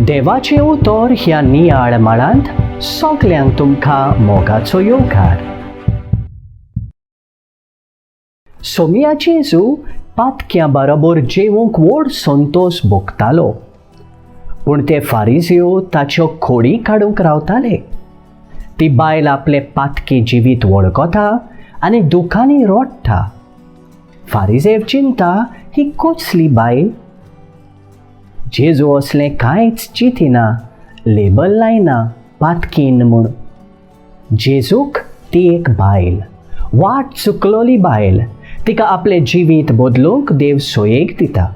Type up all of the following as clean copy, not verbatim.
देवाचे उतर ह्या नियाळ माळांत सगल्यांक तुमकां मोगाचो येवकार. सोमिया जेजू पातक्यां बरोबर जेवूंक व्हड संतोश भोगतालो, पूण ते फारिझेव ताच्यो खोडी काडूंक रावताले. ती बायल आपले पातकी जिवीत वळखता आनी दुखांनी रोडटा. फारिझेव चिंता ही कसली बायल. जेजू असलें कांयच चिंतिना, लेबल लायना पातकीन म्हूण. जेजूक ती एक बायल, वाट चुकलोली बायल. तिका आपलें जिवीत बदलूंक देव सोयेक दिता.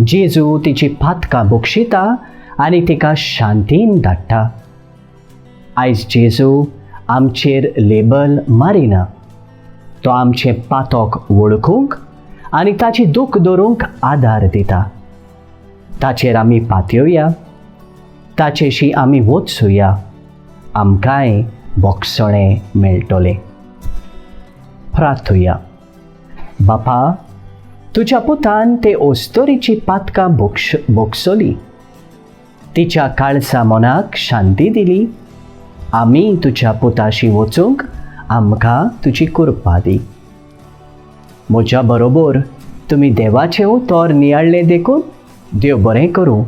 जेजू तिची पातकां बक्षिता आनी तिका शांतीन धाडटा. आयज जेजू आमचेर लेबल मारिना. तो आमचें पातक वळखूंक आनी ताची दूख धरूंक आदार दिता. ताचेर आमी पातयेवया, ताचेशी आमी वचुया, आमकांय बोगसणें मेळटलें. प्रार्थुया. बापा, तुज्या पुतान ते ओस्तोरीची पातकां बोगसली. तिच्या काळसा मनाक शांती दिली. आमी तुज्या पुताशी वचूंक आमकां तुजी कृपा दी. म्हज्या बरोबर तुमी देवाचें उतर नियाळ्ळें देखून देव बरें करूं.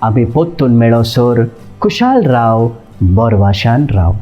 आमी पोत्तून मेळोसर कुशाल राव, बरवाशान राव.